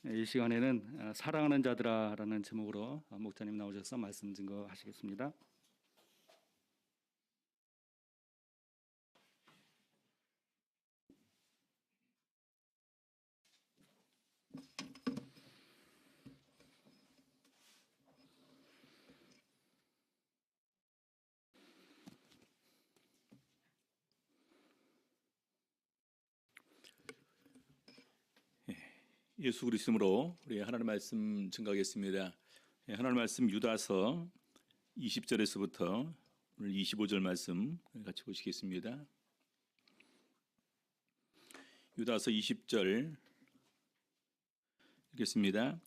이 시간에는 사랑하는 자들아라는 제목으로 목사님 나오셔서 말씀 증거하시겠습니다. 예수 그리스도로 우리 하나님 말씀 증거하겠습니다. 하나님 말씀 유다서 20절에서부터 오늘 25절 말씀 같이 보시겠습니다. 유다서 20절 읽겠습니다.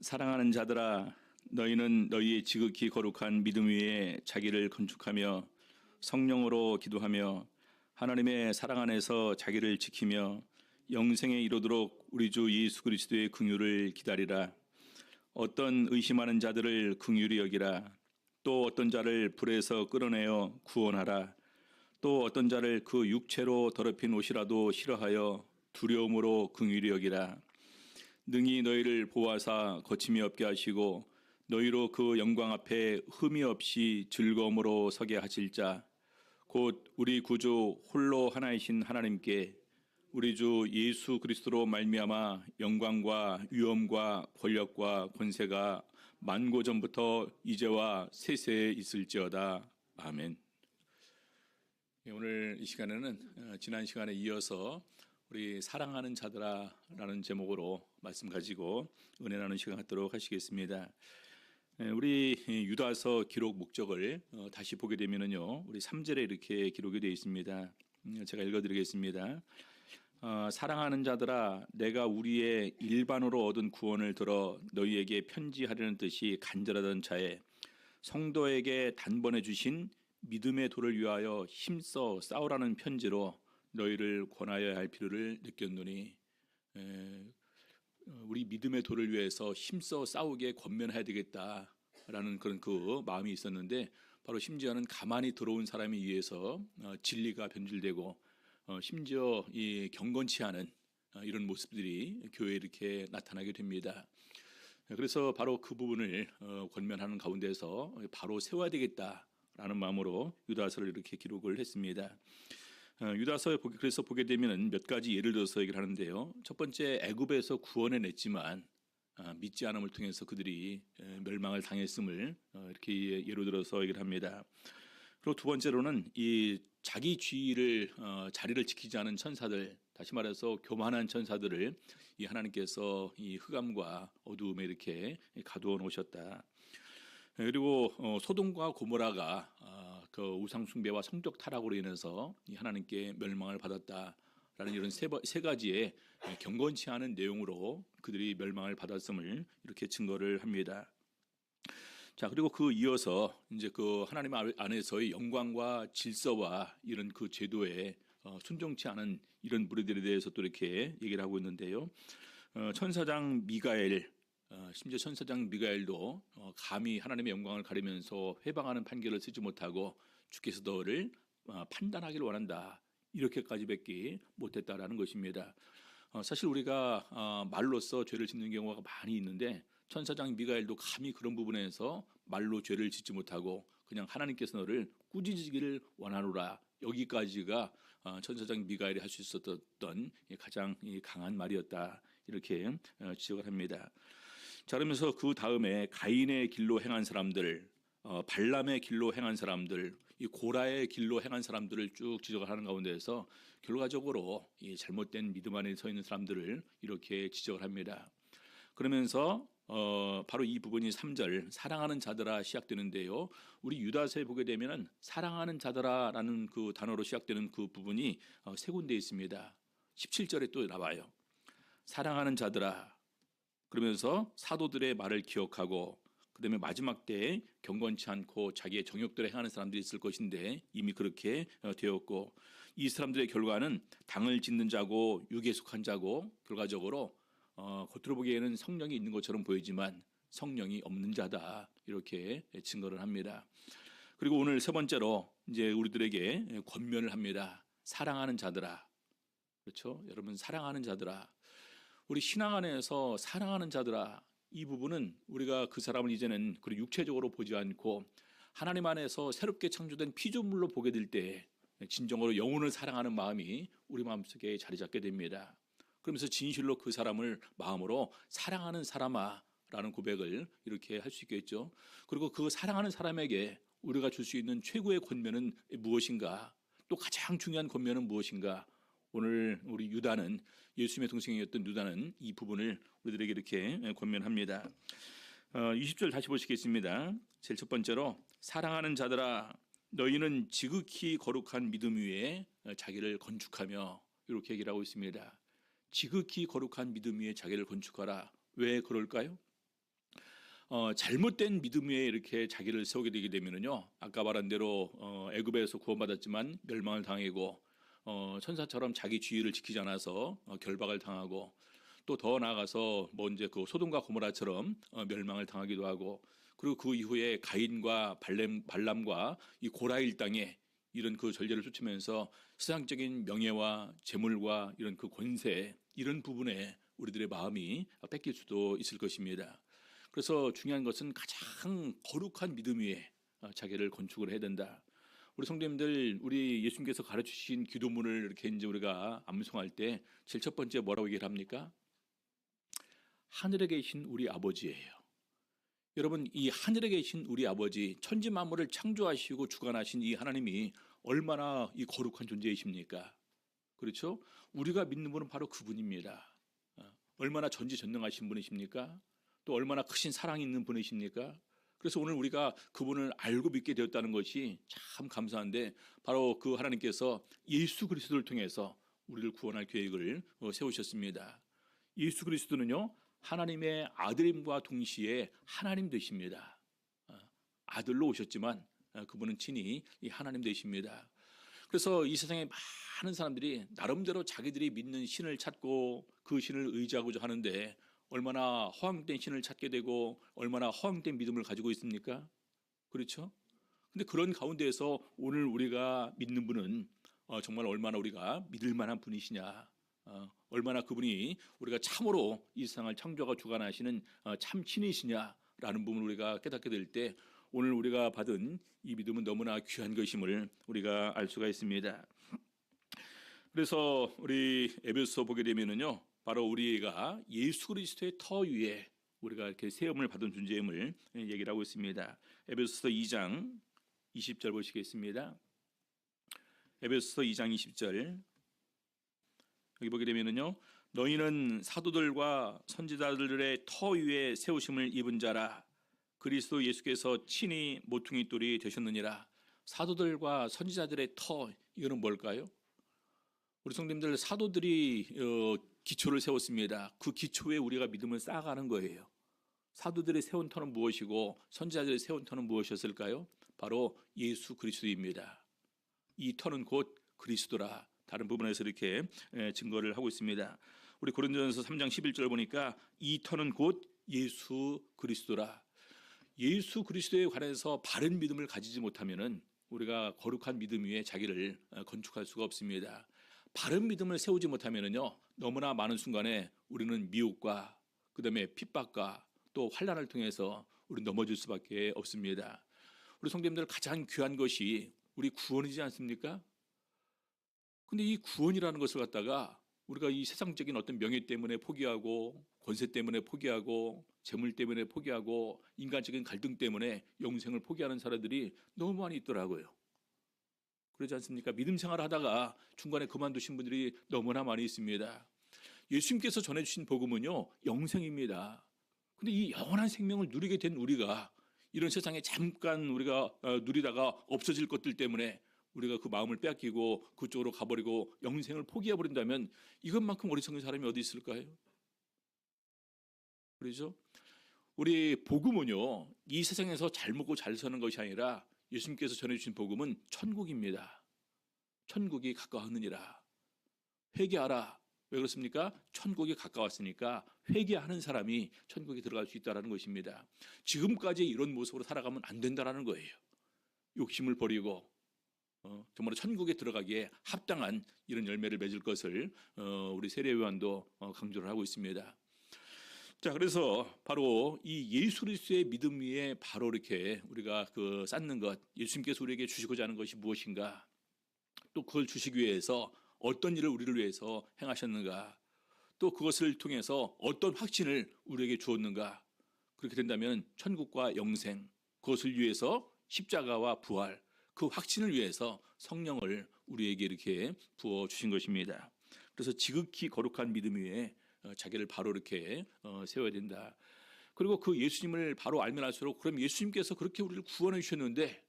사랑하는 자들아, 너희는 너희의 지극히 거룩한 믿음 위에 자기를 건축하며 성령으로 기도하며 하나님의 사랑 안에서 자기를 지키며 영생에 이르도록 우리 주 예수 그리스도의 긍휼을 기다리라. 어떤 의심하는 자들을 긍휼히 여기라. 또 어떤 자를 불에서 끌어내어 구원하라. 또 어떤 자를 그 육체로 더럽힌 옷이라도 싫어하여 두려움으로 긍휼히 여기라. 능히 너희를 보호하사 거침이 없게 하시고 너희로 그 영광 앞에 흠이 없이 즐거움으로 서게 하실 자 곧 우리 구주 홀로 하나이신 하나님께 우리 주 예수 그리스도로 말미암아 영광과 위엄과 권력과 권세가 만고 전부터 이제와 세세에 있을지어다. 아멘. 오늘 이 시간에는 지난 시간에 이어서 우리 사랑하는 자들아라는 제목으로 말씀 가지고 은혜 나누는 시간 갖도록 하시겠습니다. 우리 유다서 기록 목적을 다시 보게 되면은요, 우리 3절에 이렇게 기록이 되어 있습니다. 제가 읽어드리겠습니다. 사랑하는 자들아, 내가 우리의 일반으로 얻은 구원을 들어 너희에게 편지하려는 뜻이 간절하던 차에 성도에게 단번에 주신 믿음의 도를 위하여 힘써 싸우라는 편지로 너희를 권하여야 할 필요를 느꼈노니, 우리 믿음의 도를 위해서 힘써 싸우게 권면해야 되겠다라는 그런 그 마음이 있었는데, 바로 심지어는 가만히 들어온 사람에 의해서 진리가 변질되고 심지어 이 경건치 않은 이런 모습들이 교회에 이렇게 나타나게 됩니다. 그래서 바로 그 부분을 권면하는 가운데서 바로 세워야 되겠다라는 마음으로 유다서를 이렇게 기록을 했습니다. 유다서에 그래서 보게 되면 몇 가지 예를 들어서 얘기를 하는데요. 첫 번째, 애굽에서 구원해냈지만 믿지 않음을 통해서 그들이 멸망을 당했음을 이렇게 예로 들어서 얘기를 합니다. 그리고 두 번째로는 이 자기 자리를 지키지 않은 천사들, 다시 말해서 교만한 천사들을 이 하나님께서 이 흑암과 어두움에 이렇게 가두어 놓으셨다. 그리고 소돔과 고모라가 그 우상 숭배와 성적 타락으로 인해서 이 하나님께 멸망을 받았다라는 이런 세 가지의 경건치 않은 내용으로 그들이 멸망을 받았음을 이렇게 증거를 합니다. 자, 그리고 그 이어서 이제 그 하나님 안에서의 영광과 질서와 이런 그 제도에 순종치 않은 이런 무리들에 대해서 또 이렇게 얘기를 하고 있는데요. 천사장 미가엘, 심지어 천사장 미가엘도 감히 하나님의 영광을 가리면서 회방하는 판결을 쓰지 못하고 주께서 너를 판단하기를 원한다, 이렇게까지 뵙기 못했다라는 것입니다. 사실 우리가 말로써 죄를 짓는 경우가 많이 있는데, 천사장 미가엘도 감히 그런 부분에서 말로 죄를 짓지 못하고 그냥 하나님께서 너를 꾸짖기를 원하노라, 여기까지가 천사장 미가엘이 할 수 있었던 가장 강한 말이었다, 이렇게 지적을 합니다. 자, 그러면서 그 다음에 가인의 길로 행한 사람들, 발람의 길로 행한 사람들, 이 고라의 길로 행한 사람들을 쭉 지적을 하는 가운데에서 결과적으로 이 잘못된 믿음 안에 서 있는 사람들을 이렇게 지적을 합니다. 그러면서 바로 이 부분이 3절 사랑하는 자들아 시작되는데요. 우리 유다서에 보게 되면은 사랑하는 자들아라는 그 단어로 시작되는 그 부분이 세 군데 있습니다. 17절에 또 나와요. 사랑하는 자들아, 그러면서 사도들의 말을 기억하고, 그 다음에 마지막 때에 경건치 않고 자기의 정욕대로 행하는 사람들이 있을 것인데 이미 그렇게 되었고, 이 사람들의 결과는 당을 짓는 자고 육에 속한 자고, 결과적으로 겉으로 보기에는 성령이 있는 것처럼 보이지만 성령이 없는 자다, 이렇게 증거를 합니다. 그리고 오늘 세 번째로 이제 우리들에게 권면을 합니다. 사랑하는 자들아. 그렇죠? 여러분, 사랑하는 자들아. 우리 신앙 안에서 사랑하는 자들아, 이 부분은 우리가 그 사람을 이제는 그 육체적으로 보지 않고 하나님 안에서 새롭게 창조된 피조물로 보게 될 때 진정으로 영혼을 사랑하는 마음이 우리 마음속에 자리 잡게 됩니다. 그러면서 진실로 그 사람을 마음으로 사랑하는 사람아 라는 고백을 이렇게 할 수 있겠죠. 그리고 그 사랑하는 사람에게 우리가 줄 수 있는 최고의 권면은 무엇인가, 또 가장 중요한 권면은 무엇인가. 오늘 우리 유다는, 예수님의 동생이었던 유다는 이 부분을 우리들에게 이렇게 권면합니다. 20절 다시 보시겠습니다. 제일 첫 번째로, 사랑하는 자들아 너희는 지극히 거룩한 믿음 위에 자기를 건축하며, 이렇게 얘기를 하고 있습니다. 지극히 거룩한 믿음 위에 자기를 건축하라. 왜 그럴까요? 잘못된 믿음 위에 이렇게 자기를 세우게 되게 되면은요, 아까 말한 대로 애굽에서 구원받았지만 멸망을 당하고, 천사처럼 자기 지위를 지키지 않아서 결박을 당하고, 또 더 나아가서 뭐 이제 그 소돔과 고모라처럼 멸망을 당하기도 하고, 그리고 그 이후에 가인과 발람과 이 고라 일당에 이런 그 전례를 쫓으면서 세상적인 명예와 재물과 이런 그 권세, 이런 부분에 우리들의 마음이 뺏길 수도 있을 것입니다. 그래서 중요한 것은 가장 거룩한 믿음 위에 자기를 건축을 해야 된다. 우리 성도님들, 우리 예수님께서 가르치신 기도문을 이렇게 이제 우리가 암송할 때 제일 첫 번째 뭐라고 얘기를 합니까? 하늘에 계신 우리 아버지예요. 여러분, 이 하늘에 계신 우리 아버지, 천지 만물을 창조하시고 주관하신 이 하나님이 얼마나 이 거룩한 존재이십니까? 그렇죠? 우리가 믿는 분은 바로 그분입니다. 얼마나 전지전능하신 분이십니까? 또 얼마나 크신 사랑이 있는 분이십니까? 그래서 오늘 우리가 그분을 알고 믿게 되었다는 것이 참 감사한데, 바로 그 하나님께서 예수 그리스도를 통해서 우리를 구원할 계획을 세우셨습니다. 예수 그리스도는요, 하나님의 아들임과 동시에 하나님 되십니다. 아들로 오셨지만 그분은 친히 이 하나님 되십니다. 그래서 이 세상에 많은 사람들이 나름대로 자기들이 믿는 신을 찾고 그 신을 의지하고자 하는데, 얼마나 허황된 신을 찾게 되고 얼마나 허황된 믿음을 가지고 있습니까? 그렇죠? 근데 그런 가운데에서 오늘 우리가 믿는 분은 정말 얼마나 우리가 믿을 만한 분이시냐, 얼마나 그분이 우리가 참으로 이 세상을 창조하고 주관하시는 참 신이시냐라는 부분을 우리가 깨닫게 될 때, 오늘 우리가 받은 이 믿음은 너무나 귀한 것임을 우리가 알 수가 있습니다. 그래서 우리 에베소서 보게 되면은요, 바로 우리가 예수 그리스도의 터 위에 우리가 이렇게 세움을 받은 존재임을 얘기를 하고 있습니다. 에베소서 2장 20절 보시겠습니다. 에베소서 2장 20절, 여기 보게 되면은요, 너희는 사도들과 선지자들의 터 위에 세우심을 입은 자라. 그리스도 예수께서 친히 모퉁이 돌이 되셨느니라. 사도들과 선지자들의 터, 이거는 뭘까요? 우리 성도님들, 사도들이 기초를 세웠습니다. 그 기초에 우리가 믿음을 쌓아가는 거예요. 사도들이 세운 터는 무엇이고 선지자들이 세운 터는 무엇이었을까요? 바로 예수 그리스도입니다. 이 터는 곧 그리스도라. 다른 부분에서 이렇게 증거를 하고 있습니다. 우리 고린도전서 3장 11절 보니까 이 터는 곧 예수 그리스도라. 예수 그리스도에 관해서 바른 믿음을 가지지 못하면은 우리가 거룩한 믿음 위에 자기를 건축할 수가 없습니다. 바른 믿음을 세우지 못하면은요, 너무나 많은 순간에 우리는 미혹과 그다음에 핍박과 또 환난을 통해서 우리 넘어질 수밖에 없습니다. 우리 성도님들, 가장 귀한 것이 우리 구원이지 않습니까? 근데 이 구원이라는 것을 갖다가 우리가 이 세상적인 어떤 명예 때문에 포기하고, 권세 때문에 포기하고, 재물 때문에 포기하고, 인간적인 갈등 때문에 영생을 포기하는 사람들이 너무 많이 있더라고요. 그러지 않습니까? 믿음 생활을 하다가 중간에 그만두신 분들이 너무나 많이 있습니다. 예수님께서 전해주신 복음은요, 영생입니다. 근데 이 영원한 생명을 누리게 된 우리가 이런 세상에 잠깐 우리가 누리다가 없어질 것들 때문에 우리가 그 마음을 빼앗기고 그쪽으로 가버리고 영생을 포기해버린다면 이것만큼 어리석은 사람이 어디 있을까요? 그렇죠? 우리 복음은요, 이 세상에서 잘 먹고 잘 사는 것이 아니라 예수님께서 전해주신 복음은 천국입니다. 천국이 가까웠느니라. 회개하라. 왜 그렇습니까? 천국이 가까웠으니까 회개하는 사람이 천국에 들어갈 수 있다는 것입니다. 지금까지 이런 모습으로 살아가면 안 된다는 거예요. 욕심을 버리고 정말 천국에 들어가기에 합당한 이런 열매를 맺을 것을 우리 세례요한도 강조를 하고 있습니다. 자, 그래서 바로 이 예수 그리스도의 믿음 위에 바로 이렇게 우리가 그 쌓는 것, 예수님께서 우리에게 주시고자 하는 것이 무엇인가, 또 그걸 주시기 위해서 어떤 일을 우리를 위해서 행하셨는가, 또 그것을 통해서 어떤 확신을 우리에게 주었는가. 그렇게 된다면 천국과 영생, 그것을 위해서 십자가와 부활, 그 확신을 위해서 성령을 우리에게 이렇게 부어주신 것입니다. 그래서 지극히 거룩한 믿음 위에 자기를 바로 이렇게 세워야 된다. 그리고 그 예수님을 바로 알면 알수록 그럼 예수님께서 그렇게 우리를 구원해 주셨는데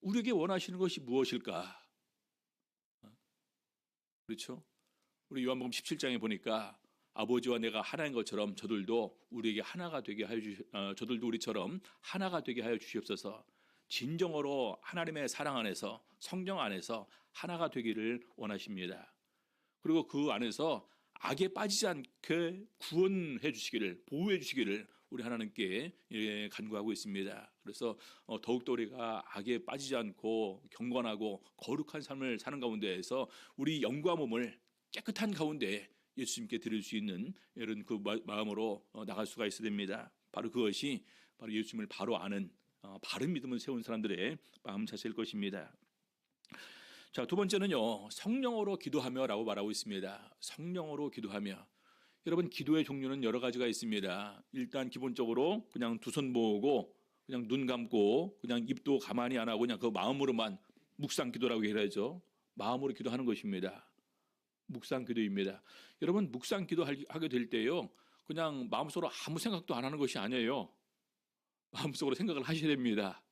우리에게 원하시는 것이 무엇일까? 그렇죠? 우리 요한복음 17장에 보니까 아버지와 내가 하나인 것처럼 저들도 우리에게 하나가 되게 하여 저들도 우리처럼 하나가 되게 하여 주시옵소서. 진정으로 하나님의 사랑 안에서 성령 안에서 하나가 되기를 원하십니다. 그리고 그 안에서 악에 빠지지 않게 구원해 주시기를, 보호해 주시기를 우리 하나님께 간구하고 있습니다. 그래서 더욱더 우리가 악에 빠지지 않고 경건하고 거룩한 삶을 사는 가운데에서 우리 영과 몸을 깨끗한 가운데 예수님께 드릴 수 있는 이런 그 마음으로 나갈 수가 있어야 됩니다. 바로 그것이 바로 예수님을 바로 아는 바른 믿음을 세운 사람들의 마음 자세일 것입니다. 자, 두 번째는요, 성령으로 기도하며라고 말하고 있습니다. 성령으로 기도하며. 여러분, 기도의 종류는 여러 가지가 있습니다. 일단 기본적으로 그냥 두 손 모으고 그냥 눈 감고 그냥 입도 가만히 안 하고 그냥 그 마음으로만 묵상 기도라고 해야죠. 마음으로 기도하는 것입니다. 묵상 기도입니다. 여러분, 묵상 기도하게 될 때요, 그냥 마음속으로 아무 생각도 안 하는 것이 아니에요. 마음속으로 생각을 하셔야 됩니다.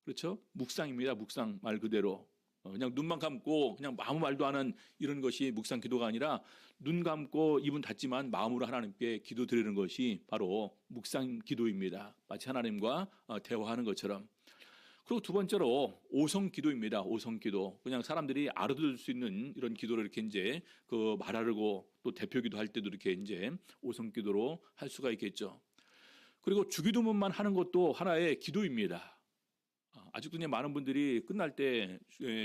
그렇죠? 묵상입니다. 묵상 말 그대로. 그냥 눈만 감고 그냥 아무 말도 안 하는 이런 것이 묵상 기도가 아니라 눈 감고 입은 닫지만 마음으로 하나님께 기도 드리는 것이 바로 묵상 기도입니다. 마치 하나님과 대화하는 것처럼. 그리고 두 번째로 오성 기도입니다. 오성 기도. 그냥 사람들이 알아들을 수 있는 이런 기도를 이렇게 이제 그 말하려고 또 대표 기도할 때도 이렇게 이제 오성 기도로 할 수가 있겠죠. 그리고 주기도문만 하는 것도 하나의 기도입니다. 아직도 이제 많은 분들이 끝날 때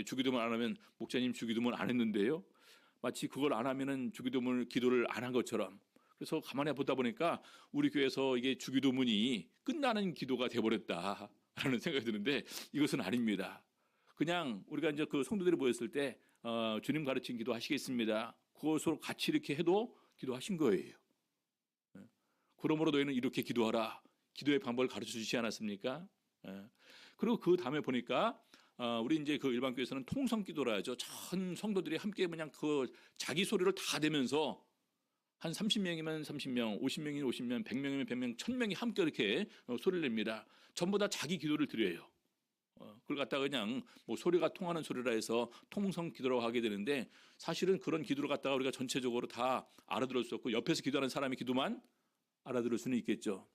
주기도문 안 하면 목사님 주기도문 안 했는데요. 마치 그걸 안 하면은 주기도문 기도를 안 한 것처럼. 그래서 가만히 보다 보니까 우리 교회에서 이게 주기도문이 끝나는 기도가 돼버렸다라는 생각이 드는데 이것은 아닙니다. 그냥 우리가 이제 그 성도들이 모였을 때 주님 가르친 기도 하시겠습니다. 그것으로 같이 이렇게 해도 기도하신 거예요. 그러므로 너희는 이렇게 기도하라. 기도의 방법을 가르쳐 주시지 않았습니까? 그리고 그 다음에 보니까 우리 이제 그 일반 교회에서는 통성 기도라 하죠. 전 성도들이 함께 그냥 그 자기 소리를 다 대면서 한 30명이면 30명, 50명이면 50명, 100명이면 100명, 1000명이 함께 이렇게 소리를 냅니다. 전부 다 자기 기도를 드려요. 그걸 갖다가 그냥 뭐 소리가 통하는 소리라 해서 통성 기도라고 하게 되는데 사실은 그런 기도를 갖다가 우리가 전체적으로 다 알아들을 수 없고 옆에서 기도하는 사람의 기도만 알아들을 수는 있겠죠.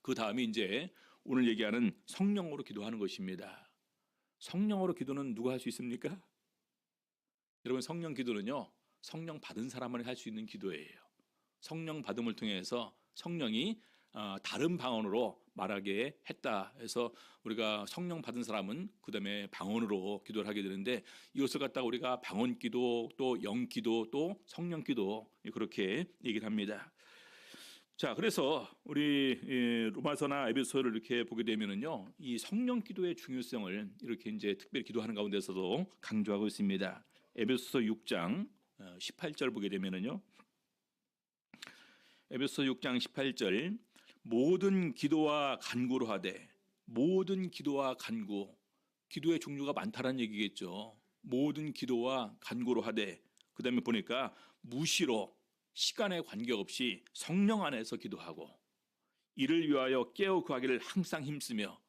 그 다음이 이제 오늘 얘기하는 성령으로 기도하는 것입니다. 성령으로 기도는 누가 할 수 있습니까? 여러분, 성령 기도는요, 성령 받은 사람만이 할 수 있는 기도예요. 성령 받음을 통해서 성령이 다른 방언으로 말하게 했다 해서 우리가 성령 받은 사람은 그 다음에 방언으로 기도를 하게 되는데 이것을 갖다가 우리가 방언 기도 또 영 기도 또 성령 기도 그렇게 얘기를 합니다. 자, 그래서 우리 로마서나 에베소서를 이렇게 보게 되면은요, 이 성령 기도의 중요성을 이렇게 이제 특별히 기도하는 가운데서도 강조하고 있습니다. 에베소서 6장 18절 보게 되면은요, 에베소서 6장 18절 모든 기도와 간구로 하되, 모든 기도와 간구, 기도의 종류가 많다는 얘기겠죠. 모든 기도와 간구로 하되, 그 다음에 보니까 무시로 시간에 관계없이 성령 안에서 기도하고 이를 위하여 깨어 구하기를 항상 힘쓰며.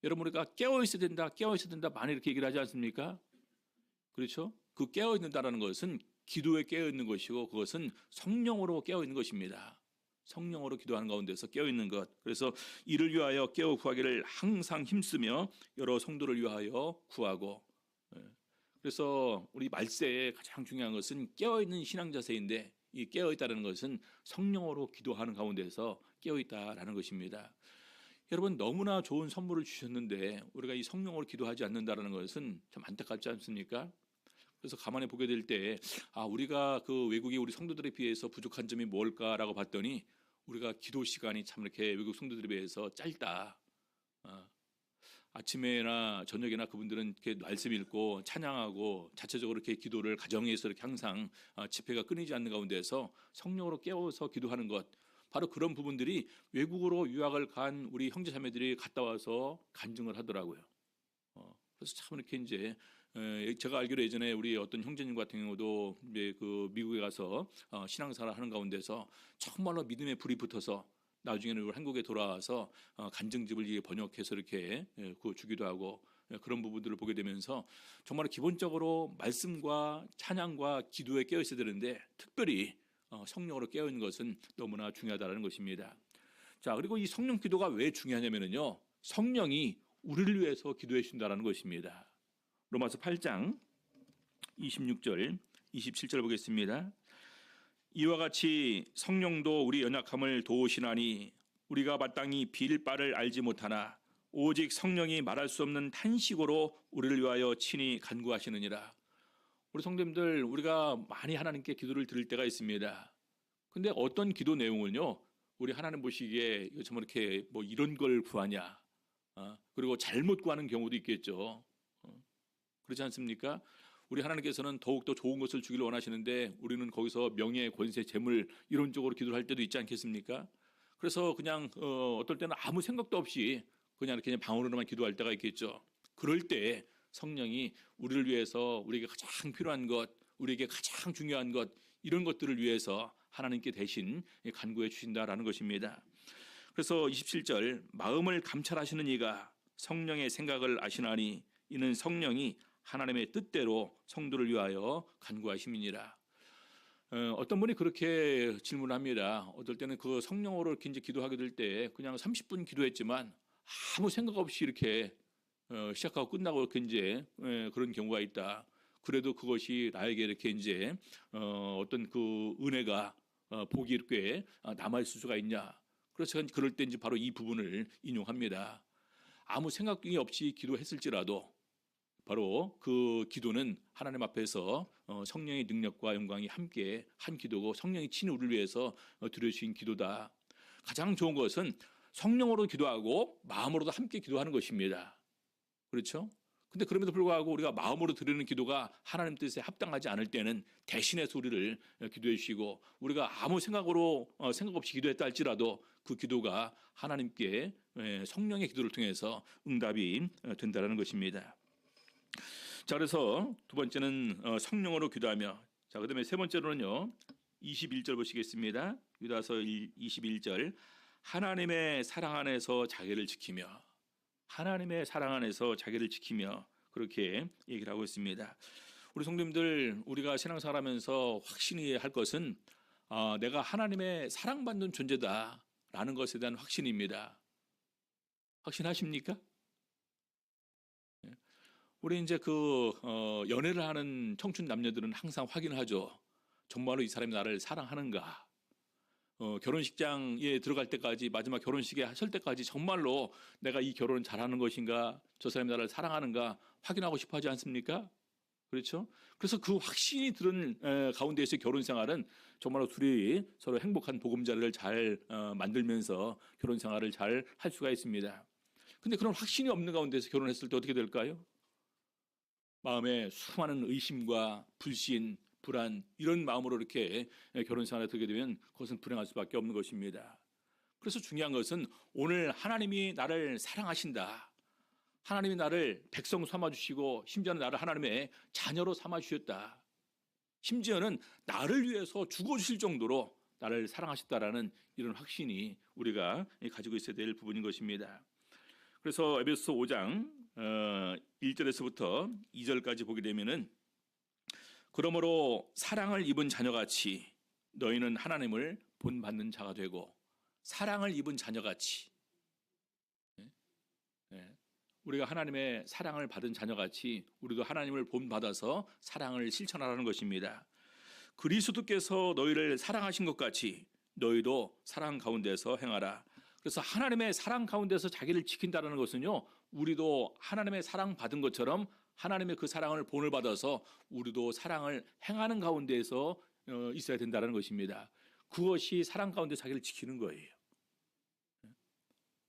여러분, 우리가 깨어 있어야 된다, 깨어 있어야 된다 많이 이렇게 얘기를 하지 않습니까? 그렇죠? 그 깨어 있는다라는 것은 기도에 깨어 있는 것이고 그것은 성령으로 깨어 있는 것입니다. 성령으로 기도하는 가운데서 깨어 있는 것. 그래서 이를 위하여 깨어 구하기를 항상 힘쓰며 여러 성도를 위하여 구하고. 그래서 우리 말세에 가장 중요한 것은 깨어 있는 신앙 자세인데 이 깨어 있다는 것은 성령으로 기도하는 가운데서 깨어 있다라는 것입니다. 여러분 너무나 좋은 선물을 주셨는데 우리가 이 성령으로 기도하지 않는다라는 것은 참 안타깝지 않습니까? 그래서 가만히 보게 될 때 우리가 그 외국의 우리 성도들에 비해서 부족한 점이 뭘까라고 봤더니 우리가 기도 시간이 참 이렇게 외국 성도들에 비해서 짧다. 아침에나 저녁에나 그분들은 이렇게 말씀 읽고 찬양하고 자체적으로 이렇게 기도를 가정에서 이렇게 항상 집회가 끊이지 않는 가운데서 성령으로 깨워서 기도하는 것, 바로 그런 부분들이 외국으로 유학을 간 우리 형제자매들이 갔다 와서 간증을 하더라고요. 그래서 참 이렇게 이제 제가 알기로 예전에 우리 어떤 형제님 같은 경우도 이제 그 미국에 가서 신앙생활 하는 가운데서 정말로 믿음의 불이 붙어서 나중에는 우리 한국에 돌아와서 간증집을 번역해서 이렇게 그 주기도 하고 그런 부분들을 보게 되면서 정말 기본적으로 말씀과 찬양과 기도에 깨어 있어야 되는데 특별히 성령으로 깨어 있는 것은 너무나 중요하다는 것입니다. 자, 그리고 이 성령 기도가 왜 중요하냐면요, 성령이 우리를 위해서 기도해 주신다는 것입니다. 로마서 8장 26절 27절 보겠습니다. 이와 같이 성령도 우리 연약함을 도우시나니 우리가 마땅히 빌 바를 알지 못하나 오직 성령이 말할 수 없는 탄식으로 우리를 위하여 친히 간구하시느니라. 우리 성도님들, 우리가 많이 하나님께 기도를 드릴 때가 있습니다. 근데 어떤 기도 내용을요, 우리 하나님 보시기에 정말 이렇게 뭐 이런 걸 구하냐, 그리고 잘못 구하는 경우도 있겠죠. 그렇지 않습니까? 우리 하나님께서는 더욱더 좋은 것을 주기를 원하시는데 우리는 거기서 명예, 권세, 재물 이런 쪽으로 기도를 할 때도 있지 않겠습니까? 그래서 그냥 어떨 때는 아무 생각도 없이 그냥 이렇게 방언으로만 기도할 때가 있겠죠. 그럴 때 성령이 우리를 위해서 우리에게 가장 필요한 것, 우리에게 가장 중요한 것, 이런 것들을 위해서 하나님께 대신 간구해 주신다라는 것입니다. 그래서 27절, 마음을 감찰하시는 이가 성령의 생각을 아시나니 이는 성령이 하나님의 뜻대로 성도를 위하여 간구하심이니라. 어떤 분이 그렇게 질문합니다. 어떨 때는 그 성령으로 이렇게 이제 기도하게 될 때 그냥 30분 기도했지만 아무 생각 없이 이렇게 시작하고 끝나고 이렇게 이제 그런 경우가 있다. 그래도 그것이 나에게 이렇게 이제 어떤 그 은혜가 복이 이렇게 남아 있을 수가 있냐. 그래서 그럴 때 이제 바로 이 부분을 인용합니다. 아무 생각이 없이 기도했을지라도 바로 그 기도는 하나님 앞에서 성령의 능력과 영광이 함께 한 기도고 성령이 친히 우리를 위해서 드려주신 기도다. 가장 좋은 것은 성령으로 기도하고 마음으로도 함께 기도하는 것입니다. 그렇죠? 근데 그럼에도 불구하고 우리가 마음으로 드리는 기도가 하나님 뜻에 합당하지 않을 때는 대신해서 우리를 기도해 주시고 우리가 아무 생각 없이 기도했다 할지라도 그 기도가 하나님께 성령의 기도를 통해서 응답이 된다는 것입니다. 자, 그래서 두 번째는 성령으로 기도하며, 자, 그다음에 세 번째로는요 21절 보시겠습니다. 유다서 21절, 하나님의 사랑 안에서 자기를 지키며, 하나님의 사랑 안에서 자기를 지키며, 그렇게 얘기를 하고 있습니다. 우리 성도님들, 우리가 신앙생활하면서 확신해야 할 것은 내가 하나님의 사랑받는 존재다라는 것에 대한 확신입니다. 확신하십니까? 우리 이제 연애를 하는 청춘 남녀들은 항상 확인하죠. 정말로 이 사람이 나를 사랑하는가? 결혼식장에 들어갈 때까지, 마지막 결혼식에 하실 때까지 정말로 내가 이 결혼을 잘하는 것인가, 저 사람이 나를 사랑하는가 확인하고 싶어 하지 않습니까? 그렇죠? 그래서 그 확신이 들은 가운데에서의 결혼 생활은 정말로 둘이 서로 행복한 보금자리를 잘 만들면서 결혼 생활을 잘 할 수가 있습니다. 근데 그런 확신이 없는 가운데서 결혼했을 때 어떻게 될까요? 마음에 수많은 의심과 불신, 불안, 이런 마음으로 이렇게 결혼 생활에 들게 되면 그것은 불행할 수밖에 없는 것입니다. 그래서 중요한 것은 오늘 하나님이 나를 사랑하신다, 하나님이 나를 백성 삼아주시고 심지어는 나를 하나님의 자녀로 삼아주셨다, 심지어는 나를 위해서 죽어주실 정도로 나를 사랑하셨다라는 이런 확신이 우리가 가지고 있어야 될 부분인 것입니다. 그래서 에베소서 5장 1절에서부터 2절까지 보게 되면은, 그러므로 사랑을 입은 자녀같이 너희는 하나님을 본받는 자가 되고, 사랑을 입은 자녀같이, 우리가 하나님의 사랑을 받은 자녀같이 우리도 하나님을 본받아서 사랑을 실천하라는 것입니다. 그리스도께서 너희를 사랑하신 것 같이 너희도 사랑 가운데서 행하라. 그래서 하나님의 사랑 가운데서 자기를 지킨다는 것은요, 우리도 하나님의 사랑 받은 것처럼 하나님의 그 사랑을 본을 받아서 우리도 사랑을 행하는 가운데에서 있어야 된다는 것입니다. 그것이 사랑 가운데 자기를 지키는 거예요.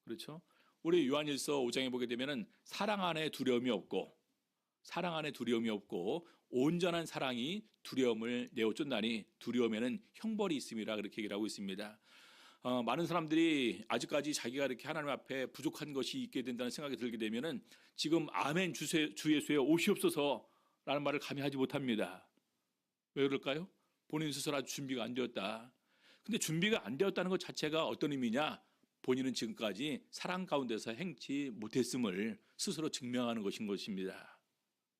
그렇죠? 우리 요한일서 5장에 보게 되면은 사랑 안에 두려움이 없고 온전한 사랑이 두려움을 내어쫓나니 두려움에는 형벌이 있음이라 그렇게 얘기를 하고 있습니다. 많은 사람들이 아직까지 자기가 이렇게 하나님 앞에 부족한 것이 있게 된다는 생각이 들게 되면은 지금 아멘 주 예수여 오시옵소서라는 말을 감히 하지 못합니다. 왜 그럴까요? 본인 스스로 아직 준비가 안 되었다. 근데 준비가 안 되었다는 것 자체가 어떤 의미냐? 본인은 지금까지 사랑 가운데서 행치 못했음을 스스로 증명하는 것입니다.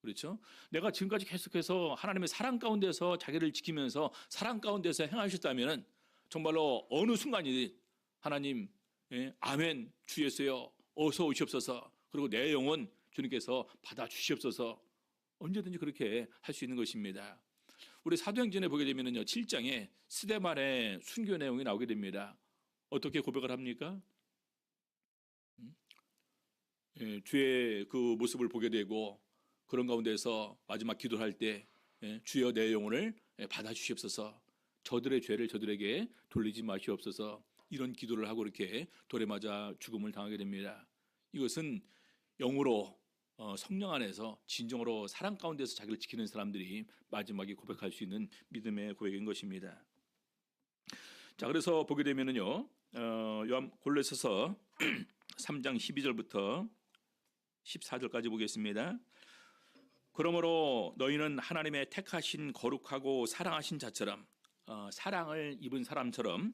그렇죠? 내가 지금까지 계속해서 하나님의 사랑 가운데서 자기를 지키면서 사랑 가운데서 행하셨다면 정말로 어느 순간이 하나님 아멘 주 예수여 어서 오시옵소서 그리고 내 영혼 주님께서 받아주시옵소서 언제든지 그렇게 할 수 있는 것입니다. 우리 사도행전에 보게 되면요 7장에 스데반의 순교 내용이 나오게 됩니다. 어떻게 고백을 합니까? 주의 그 모습을 보게 되고 그런 가운데서 마지막 기도할 때 주여 내 영혼을 받아주시옵소서 저들의 죄를 저들에게 돌리지 마시옵소서 이런 기도를 하고 이렇게 돌에 맞아 죽음을 당하게 됩니다. 이것은 영으로 성령 안에서 진정으로 사랑 가운데서 자기를 지키는 사람들이 마지막에 고백할 수 있는 믿음의 고백인 것입니다. 자, 그래서 보게 되면은요 요한 골로새서 3장 12절부터 14절까지 보겠습니다. 그러므로 너희는 하나님의 택하신 거룩하고 사랑하신 자처럼 사랑을 입은 사람처럼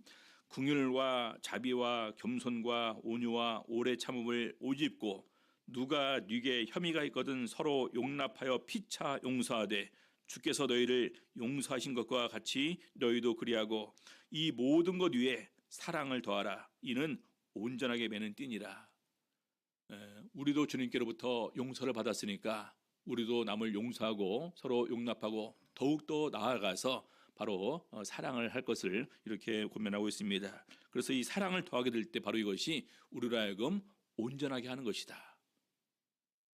긍휼과 자비와 겸손과 온유와 오래 참음을 옷입고 누가 네게 혐의가 있거든 서로 용납하여 피차 용서하되 주께서 너희를 용서하신 것과 같이 너희도 그리하고 이 모든 것 위에 사랑을 더하라. 이는 온전하게 매는 띠니라. 우리도 주님께로부터 용서를 받았으니까 우리도 남을 용서하고 서로 용납하고 더욱더 나아가서 바로 사랑을 할 것을 이렇게 권면하고 있습니다. 그래서 이 사랑을 더하게 될 때 바로 이것이 우리로 하여금 온전하게 하는 것이다.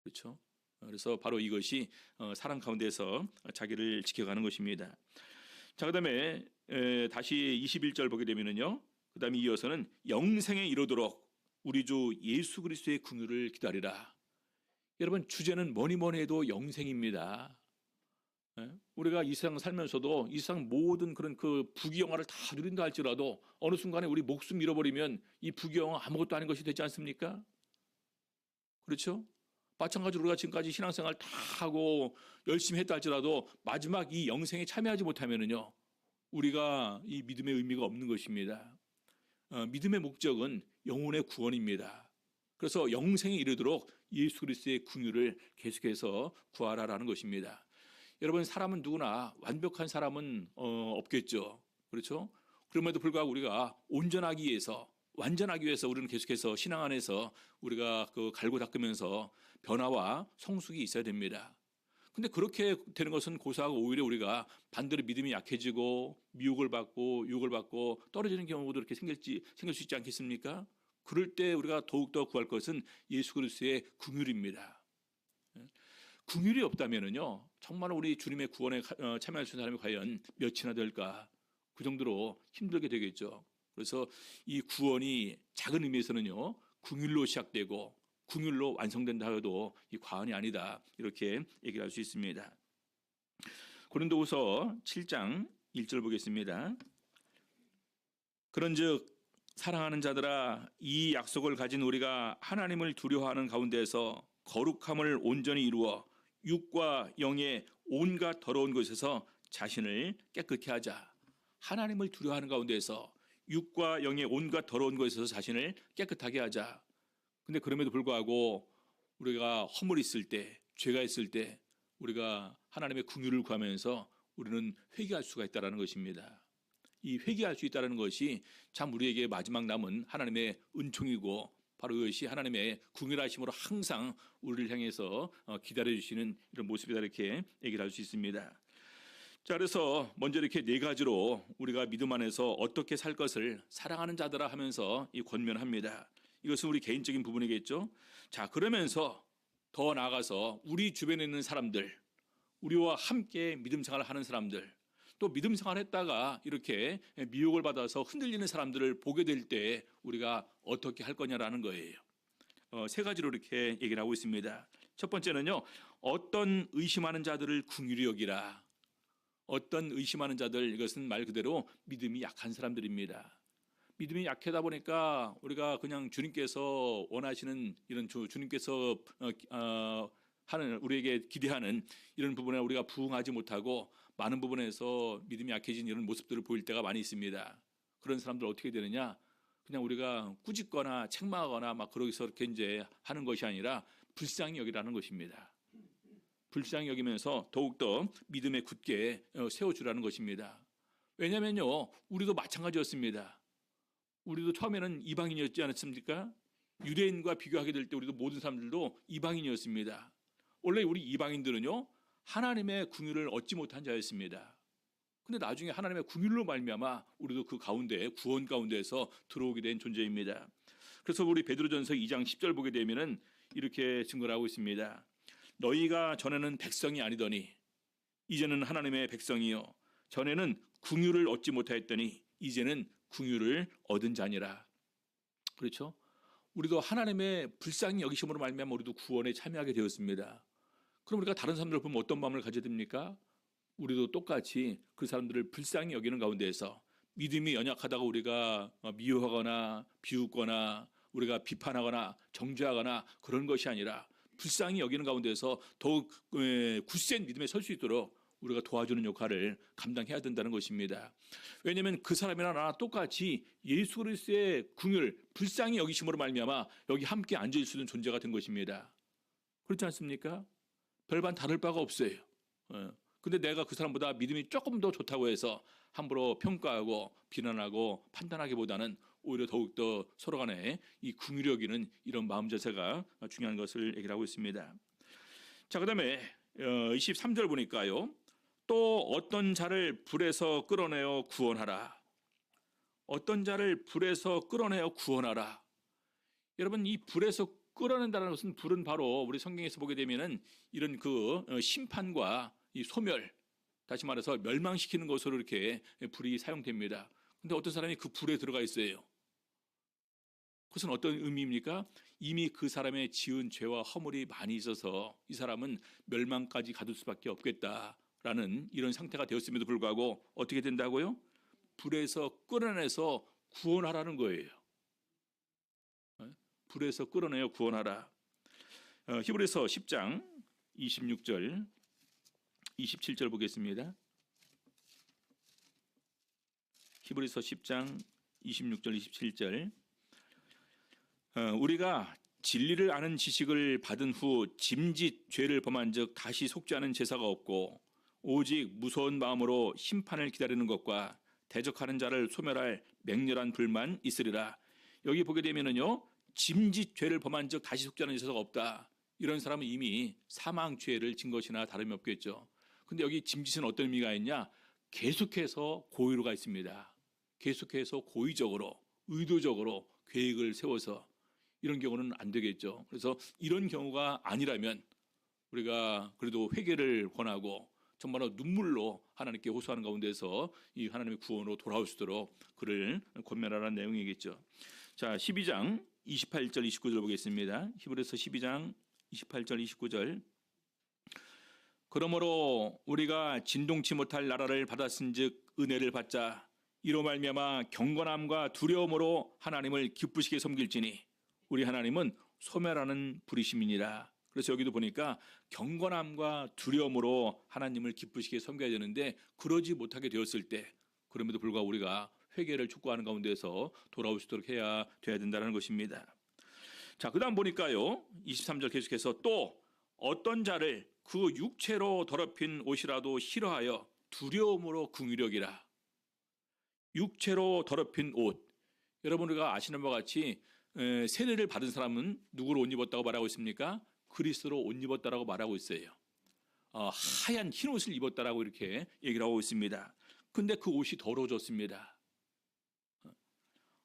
그렇죠? 그래서 바로 이것이 사랑 가운데서 자기를 지켜가는 것입니다. 자, 그다음에 다시 21절 보게 되면은요. 그다음에 이어서는 영생에 이르도록 우리 주 예수 그리스도의 긍휼을 기다리라. 여러분 주제는 뭐니 해도 영생입니다. 우리가 이 세상 살면서도 이 세상 모든 그런 그 부귀영화를 다 누린다 할지라도 어느 순간에 우리 목숨 잃어버리면 이 부귀영화 아무것도 아닌 것이 되지 않습니까? 그렇죠? 마찬가지로 우리가 지금까지 신앙생활 다 하고 열심히 했다 할지라도 마지막 이 영생에 참여하지 못하면은요 우리가 이 믿음의 의미가 없는 것입니다. 믿음의 목적은 영혼의 구원입니다. 그래서 영생에 이르도록 예수 그리스도의 긍휼을 계속해서 구하라라는 것입니다. 여러분 사람은 누구나 완벽한 사람은 없겠죠. 그렇죠? 그럼에도 불구하고 우리가 온전하기 위해서 완전하기 위해서 우리는 계속해서 신앙 안에서 우리가 그 갈고 닦으면서 변화와 성숙이 있어야 됩니다. 근데 그렇게 되는 것은 고사하고 오히려 우리가 반대로 믿음이 약해지고 미혹을 받고 유혹을 받고 떨어지는 경우도 이렇게 생길 수 있지 않겠습니까? 그럴 때 우리가 더욱더 구할 것은 예수 그리스도의 긍휼입니다. 긍휼이 없다면은요 정말 우리 주님의 구원에 참여할 수 있는 사람이 과연 몇이나 될까? 그 정도로 힘들게 되겠죠. 그래서 이 구원이 작은 의미에서는요 긍휼로 시작되고 긍휼로 완성된다 해도 이 과언이 아니다 이렇게 얘기를 할 수 있습니다. 고린도후서 7장 1절 보겠습니다. 그런즉 사랑하는 자들아 이 약속을 가진 우리가 하나님을 두려워하는 가운데서 거룩함을 온전히 이루어 육과 영의 온갖 더러운 것에서 자신을 깨끗게 하자. 하나님을 두려워하는 가운데서 육과 영의 온갖 더러운 것에서 자신을 깨끗하게 하자. 근데 그럼에도 불구하고 우리가 허물이 있을 때, 죄가 있을 때 우리가 하나님의 긍휼을 구하면서 우리는 회개할 수가 있다는 것입니다. 이 회개할 수 있다는 것이 참 우리에게 마지막 남은 하나님의 은총이고 바로 이것이 하나님의 긍휼하심으로 항상 우리를 향해서 기다려주시는 이런 모습이다 이렇게 얘기를 할 수 있습니다. 자, 그래서 먼저 이렇게 네 가지로 우리가 믿음 안에서 어떻게 살 것을 사랑하는 자들아 하면서 이 권면합니다. 이것은 우리 개인적인 부분이겠죠. 자, 그러면서 더 나아가서 우리 주변에 있는 사람들, 우리와 함께 믿음 생활을 하는 사람들, 또 믿음 생활을 했다가 이렇게 미혹을 받아서 흔들리는 사람들을 보게 될 때 우리가 어떻게 할 거냐라는 거예요. 세 가지로 이렇게 얘기를 하고 있습니다. 첫 번째는요, 어떤 의심하는 자들을 긍휼히 여기라. 어떤 의심하는 자들, 이것은 말 그대로 믿음이 약한 사람들입니다. 믿음이 약하다 보니까 우리가 그냥 주님께서 원하시는 이런 주님께서 하는 우리에게 기대하는 이런 부분에 우리가 부응하지 못하고 많은 부분에서 믿음이 약해진 이런 모습들을 보일 때가 많이 있습니다. 그런 사람들 어떻게 되느냐? 그냥 우리가 꾸짖거나 책망하거나 막 그러기서 이렇게 이제 하는 것이 아니라 불쌍히 여기라는 것입니다. 불쌍히 여기면서 더욱더 믿음에 굳게 세워주라는 것입니다. 왜냐하면요, 우리도 마찬가지였습니다. 우리도 처음에는 이방인이었지 않았습니까? 유대인과 비교하게 될 때 우리도 모든 사람들도 이방인이었습니다. 원래 우리 이방인들은요, 하나님의 긍휼을 얻지 못한 자였습니다. 근데 나중에 하나님의 긍휼로 말미암아 우리도 그 가운데 구원 가운데에서 들어오게 된 존재입니다. 그래서 우리 베드로전서 2장 10절 보게 되면은 이렇게 증거를 하고 있습니다. 너희가 전에는 백성이 아니더니 이제는 하나님의 백성이요 전에는 긍휼을 얻지 못하였더니 이제는 긍휼을 얻은 자니라. 그렇죠? 우리도 하나님의 불쌍히 여기심으로 말미암아 우리도 구원에 참여하게 되었습니다. 그럼 우리가 다른 사람들을 보면 어떤 마음을 가져야 됩니까? 우리도 똑같이 그 사람들을 불쌍히 여기는 가운데에서 믿음이 연약하다고 우리가 미워하거나 비웃거나 우리가 비판하거나 정죄하거나 그런 것이 아니라 불쌍히 여기는 가운데서 더욱 굳센 믿음에 설 수 있도록 우리가 도와주는 역할을 감당해야 된다는 것입니다. 왜냐하면 그 사람이나 나나 똑같이 예수 그리스도의 긍휼, 불쌍히 여기심으로 말미암아 여기 함께 앉아 있을 수 있는 존재가 된 것입니다. 그렇지 않습니까? 별반 다를 바가 없어요. 근데 내가 그 사람보다 믿음이 조금 더 좋다고 해서 함부로 평가하고 비난하고 판단하기보다는 오히려 더욱더 서로 간에 이 긍휼히 여기는 이런 마음 자세가 중요한 것을 얘기를 하고 있습니다. 자, 그다음에 23절 보니까요. 또 어떤 자를 불에서 끌어내어 구원하라. 어떤 자를 불에서 끌어내어 구원하라. 여러분, 이 불에서 끌어낸다는 것은 불은 바로 우리 성경에서 보게 되면은 이런 그 심판과 이 소멸, 다시 말해서 멸망시키는 것으로 이렇게 불이 사용됩니다. 근데 어떤 사람이 그 불에 들어가 있어요. 그것은 어떤 의미입니까? 이미 그 사람의 지은 죄와 허물이 많이 있어서 이 사람은 멸망까지 가둘 수밖에 없겠다라는 이런 상태가 되었음에도 불구하고 어떻게 된다고요? 불에서 끌어내서 구원하라는 거예요. 불에서 끌어내어 구원하라. 히브리서 10장 26절 27절 보겠습니다. 히브리서 10장 26절 27절 우리가 진리를 아는 지식을 받은 후 짐짓 죄를 범한 즉 다시 속지 않은 제사가 없고 오직 무서운 마음으로 심판을 기다리는 것과 대적하는 자를 소멸할 맹렬한 불만 있으리라. 여기 보게 되면은요, 짐짓 죄를 범한 즉 다시 속지 않은 제사가 없다. 이런 사람은 이미 사망 죄를 진 것이나 다름이 없겠죠. 근데 여기 짐짓은 어떤 의미가 있냐? 계속해서 고의로가 있습니다. 계속해서 고의적으로, 의도적으로 계획을 세워서 이런 경우는 안 되겠죠. 그래서 이런 경우가 아니라면 우리가 그래도 회개를 권하고 정말로 눈물로 하나님께 호소하는 가운데서 이 하나님의 구원으로 돌아올 수 있도록 그를 권면하라는 내용이겠죠. 자, 12장 28절 29절 보겠습니다. 히브리서 12장 28절 29절 그러므로 우리가 진동치 못할 나라를 받았은즉 은혜를 받자 이로 말미암아 경건함과 두려움으로 하나님을 기쁘시게 섬길지니 우리 하나님은 소멸하는 불이심이니라. 그래서 여기도 보니까 경건함과 두려움으로 하나님을 기쁘시게 섬겨야 되는데 그러지 못하게 되었을 때 그럼에도 불구하고 우리가 회개를 촉구하는 가운데서 돌아올 수 있도록 해야 돼야 된다는 것입니다. 자, 그 다음 보니까요 23절 계속해서 또 어떤 자를 그 육체로 더럽힌 옷이라도 싫어하여 두려움으로 긍휼히 여기라. 육체로 더럽힌 옷, 여러분 우리가 아시는 바와 같이 세례를 받은 사람은 누구로 옷 입었다고 말하고 있습니까? 그리스도로 옷 입었다라고 말하고 있어요. 하얀 흰 옷을 입었다라고 이렇게 얘기를 하고 있습니다. 근데 그 옷이 더러워졌습니다.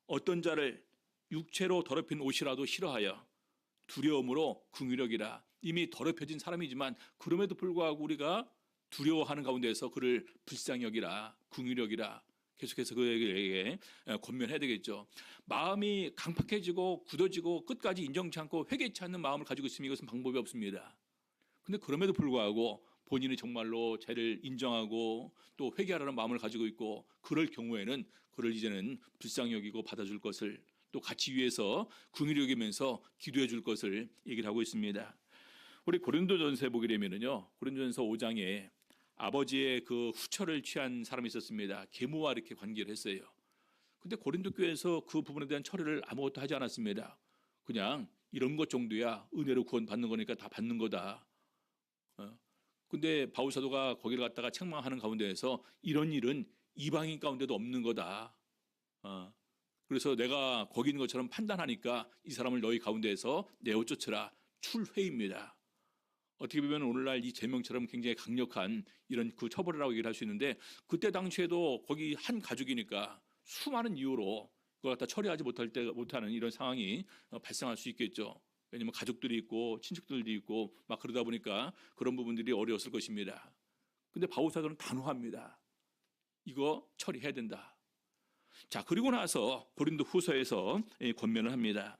어떤 자를 육체로 더럽힌 옷이라도 싫어하여 두려움으로 긍휼력이라. 이미 더럽혀진 사람이지만 그럼에도 불구하고 우리가 두려워하는 가운데서 그를 불쌍히 여기라, 긍휼력이라. 계속해서 그에게 권면해야 되겠죠. 마음이 강팍해지고 굳어지고 끝까지 인정치 않고 회개치 않는 마음을 가지고 있으면 이것은 방법이 없습니다. 근데 그럼에도 불구하고 본인이 정말로 죄를 인정하고 또 회개하라는 마음을 가지고 있고 그럴 경우에는 그를 이제는 불쌍히 여기고 받아줄 것을 또 같이 위해서 긍휼히 여기면서 기도해 줄 것을 얘기를 하고 있습니다. 우리 고린도전서에 보게 되면은요, 고린도전서 5장에 아버지의 그 후처를 취한 사람이 있었습니다. 계모와 이렇게 관계를 했어요. 근데 고린도 교회에서 그 부분에 대한 처리를 아무것도 하지 않았습니다. 그냥 이런 것 정도야 은혜로 구원 받는 거니까 다 받는 거다. 근데 바울 사도가 거기를 갖다가 책망하는 가운데에서 이런 일은 이방인 가운데도 없는 거다. 그래서 내가 거기 있는 것처럼 판단하니까 이 사람을 너희 가운데에서 내어 쫓으라. 출회입니다. 어떻게 보면 오늘날 이 제명처럼 굉장히 강력한 이런 그 처벌이라고 얘기를 할 수 있는데 그때 당시에도 거기 한 가족이니까 수많은 이유로 그걸 갖다 처리하지 못하는 이런 상황이 발생할 수 있겠죠. 왜냐하면 가족들이 있고 친척들도 있고 막 그러다 보니까 그런 부분들이 어려웠을 것입니다. 근데 바울 사도는 단호합니다. 이거 처리해야 된다. 자, 그리고 나서 고린도 후서에서 권면을 합니다.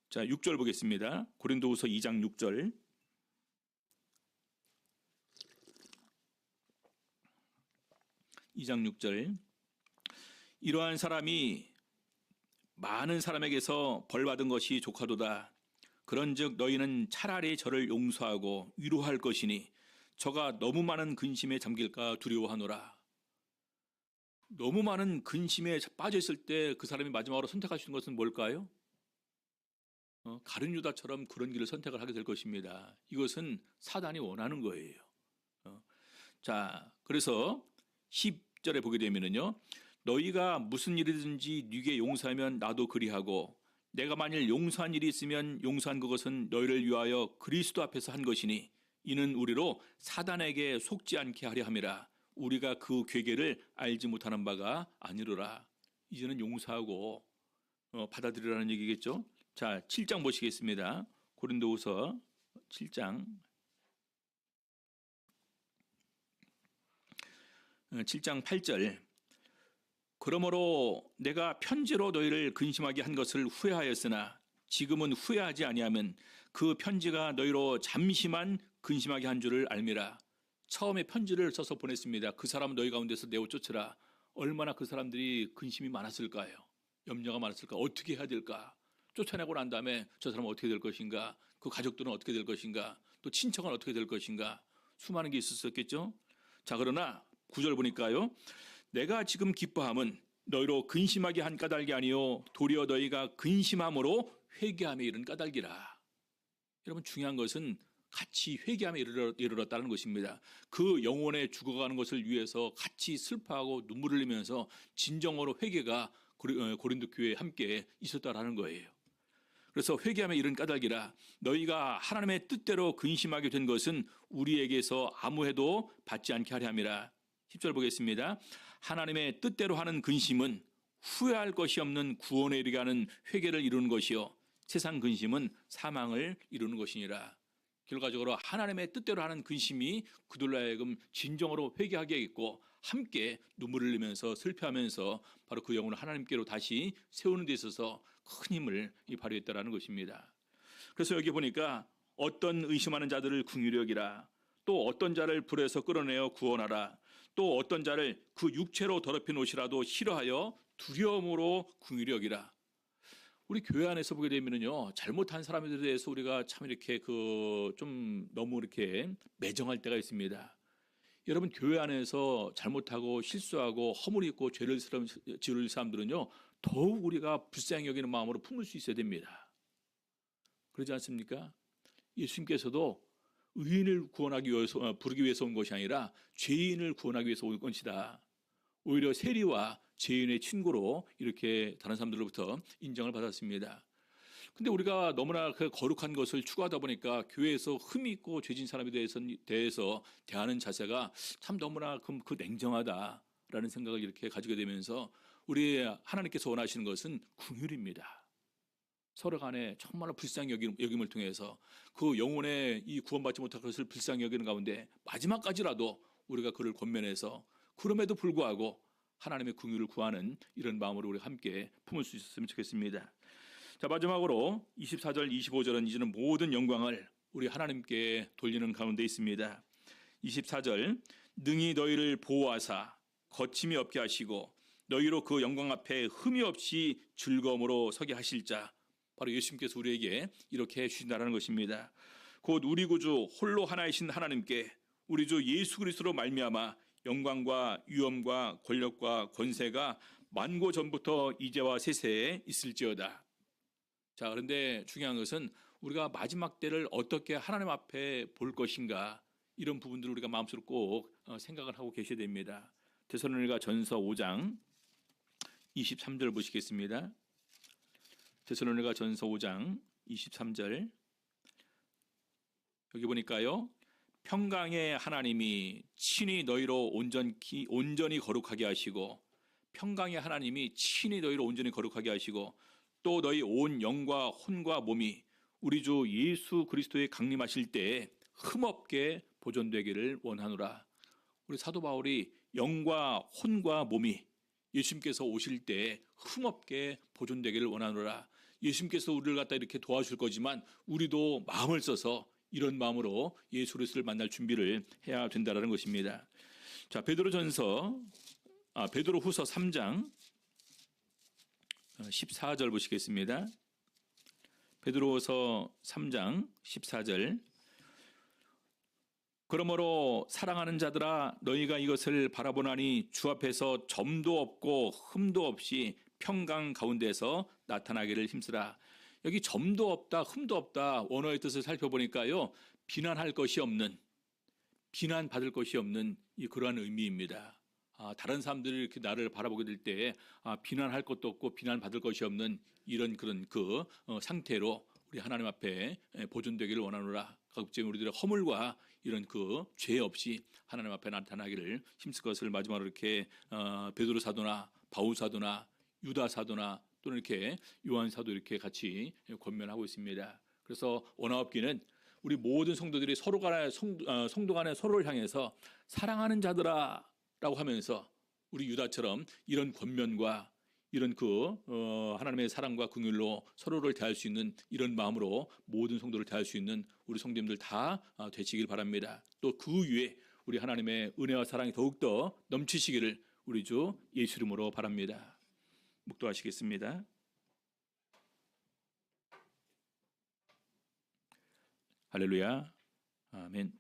자, 6절 보겠습니다. 고린도후서 2장 6절. 2장 6절. 이러한 사람이 많은 사람에게서 벌받은 것이 족하도다. 그런즉 너희는 차라리 저를 용서하고 위로할 것이니 저가 너무 많은 근심에 잠길까 두려워하노라. 너무 많은 근심에 빠져 있을 때 그 사람이 마지막으로 선택할 수 있는 것은 뭘까요? 가룟 유다처럼 그런 길을 선택을 하게 될 것입니다. 이것은 사단이 원하는 거예요. 자, 그래서 10절에 보게 되면은요, 너희가 무슨 일이든지 네게 용서하면 나도 그리하고 내가 만일 용서한 일이 있으면 용서한 그것은 너희를 위하여 그리스도 앞에서 한 것이니 이는 우리로 사단에게 속지 않게 하려 함이라. 우리가 그 괴계를 알지 못하는 바가 아니로라. 이제는 용서하고 받아들이라는 얘기겠죠. 자, 7장 보시겠습니다. 고린도후서 7장 8절. 그러므로 내가 편지로 너희를 근심하게 한 것을 후회하였으나 지금은 후회하지 아니하면 그 편지가 너희로 잠시만 근심하게 한 줄을 알미라. 처음에 편지를 써서 보냈습니다. 그 사람은 너희 가운데서 내어 쫓으라. 얼마나 그 사람들이 근심이 많았을까요? 염려가 많았을까? 어떻게 해야 될까? 쫓아내고 난 다음에 저 사람은 어떻게 될 것인가? 그 가족들은 어떻게 될 것인가? 또 친척은 어떻게 될 것인가? 수많은 게 있었겠죠. 자, 그러나 9절 보니까요, 내가 지금 기뻐함은 너희로 근심하게 한 까닭이 아니요 도리어 너희가 근심함으로 회개함에 이른 까닭이라. 여러분, 중요한 것은 같이 회개함에 이르렀다는 것입니다. 그 영혼에 죽어가는 것을 위해서 같이 슬퍼하고 눈물을 흘리면서 진정으로 회개가 고린도 교회에 함께 있었다라는 거예요. 그래서 회개함에 이른 까닭이라. 너희가 하나님의 뜻대로 근심하게 된 것은 우리에게서 아무 해도 받지 않게 하려 함이라. 10절 보겠습니다. 하나님의 뜻대로 하는 근심은 후회할 것이 없는 구원에 이르게 하는 회개를 이루는 것이요 세상 근심은 사망을 이루는 것이니라. 결과적으로 하나님의 뜻대로 하는 근심이 그들로 하여금 진정으로 회개하게 하겠고 함께 눈물을 흘리면서 슬퍼하면서 바로 그 영혼을 하나님께로 다시 세우는 데 있어서 큰 힘을 발휘했다라는 것입니다. 그래서 여기 보니까 어떤 의심하는 자들을 긍휼히 여기라. 또 어떤 자를 불에서 끌어내어 구원하라. 또 어떤 자를 그 육체로 더럽힌 옷이라도 싫어하여 두려움으로 긍휼히 여기라. 우리 교회 안에서 보게 되면요, 잘못한 사람들에 대해서 우리가 참 이렇게 좀 너무 이렇게 매정할 때가 있습니다. 여러분, 교회 안에서 잘못하고 실수하고 허물이 있고 죄를 지을 사람들은요, 더욱 우리가 불쌍히 여기는 마음으로 품을 수 있어야 됩니다. 그러지 않습니까? 예수님께서도 의인을 구원하기 위해서 부르기 위해서 온 것이 아니라 죄인을 구원하기 위해서 온 것이다. 오히려 세리와 죄인의 친구로 이렇게 다른 사람들로부터 인정을 받았습니다. 근데 우리가 너무나 그 거룩한 것을 추구하다 보니까 교회에서 흠이 있고 죄진 사람에 대해서 대하는 자세가 참 너무나 그 냉정하다라는 생각을 이렇게 가지게 되면서 우리 하나님께서 원하시는 것은 긍휼입니다. 서로 간에 정말로 불쌍히 여김을 통해서 그 영혼의 이 구원받지 못할 것을 불쌍히 여기는 가운데 마지막까지라도 우리가 그를 권면해서 그럼에도 불구하고 하나님의 긍휼을 구하는 이런 마음으로 우리 함께 품을 수 있었으면 좋겠습니다. 자, 마지막으로 24절, 25절은 이제는 모든 영광을 우리 하나님께 돌리는 가운데 있습니다. 24절, 능히 너희를 보호하사 거침이 없게 하시고 너희로 그 영광 앞에 흠이 없이 즐거움으로 서게 하실 자, 바로 예수님께서 우리에게 이렇게 해주신다는 것입니다. 곧 우리 구주 홀로 하나이신 하나님께 우리 주 예수 그리스도로 말미암아 영광과 위엄과 권력과 권세가 만고 전부터 이제와 세세에 있을지어다. 자, 그런데 중요한 것은 우리가 마지막 때를 어떻게 하나님 앞에 볼 것인가, 이런 부분들을 우리가 마음속으로 꼭 생각을 하고 계셔야 됩니다. 데살로니가 전서 5장 23절 보시겠습니다. 데살로니가 전서 5장 23절, 여기 보니까요, 평강의 하나님이 친히 너희로 온전히 거룩하게 하시고, 평강의 하나님이 친히 너희로 온전히 거룩하게 하시고, 또 너희 온 영과 혼과 몸이 우리 주 예수 그리스도의 강림하실 때에 흠없게 보존되기를 원하노라. 우리 사도 바울이 영과 혼과 몸이 예수님께서 오실 때에 흠없게 보존되기를 원하노라. 예수님께서 우리를 갖다 이렇게 도와줄 거지만 우리도 마음을 써서 이런 마음으로 예수 그리스도를 만날 준비를 해야 된다는 것입니다. 자, 베드로후서 3장 14절 보시겠습니다. 베드로후서 3장 14절, 그러므로 사랑하는 자들아 너희가 이것을 바라보나니 주 앞에서 점도 없고 흠도 없이 평강 가운데서 나타나기를 힘쓰라. 여기 점도 없다, 흠도 없다, 원어의 뜻을 살펴보니까요, 비난할 것이 없는, 비난받을 것이 없는 그러한 의미입니다. 다른 사람들이 이렇게 나를 바라보게 될 때 비난할 것도 없고 비난받을 것이 없는 이런 그런 상태로 우리 하나님 앞에 보존되기를 원하노라. 각종 우리들의 허물과 이런 죄 없이 하나님 앞에 나타나기를 힘쓸 것을 마지막으로 이렇게 베드로 사도나 바울 사도나 유다 사도나 또는 이렇게 요한 사도 이렇게 같이 권면하고 있습니다. 그래서 원하옵기는 우리 모든 성도들이 서로 간에 성도 간에 서로를 향해서 사랑하는 자들아 라고 하면서 우리 유다처럼 이런 권면과 이런 하나님의 사랑과 긍휼로 서로를 대할 수 있는 이런 마음으로 모든 성도를 대할 수 있는 우리 성도님들 다 되시길 바랍니다. 또 그 위에 우리 하나님의 은혜와 사랑이 더욱더 넘치시기를 우리 주 예수 이름으로 바랍니다. 묵도하시겠습니다. 할렐루야. 아멘.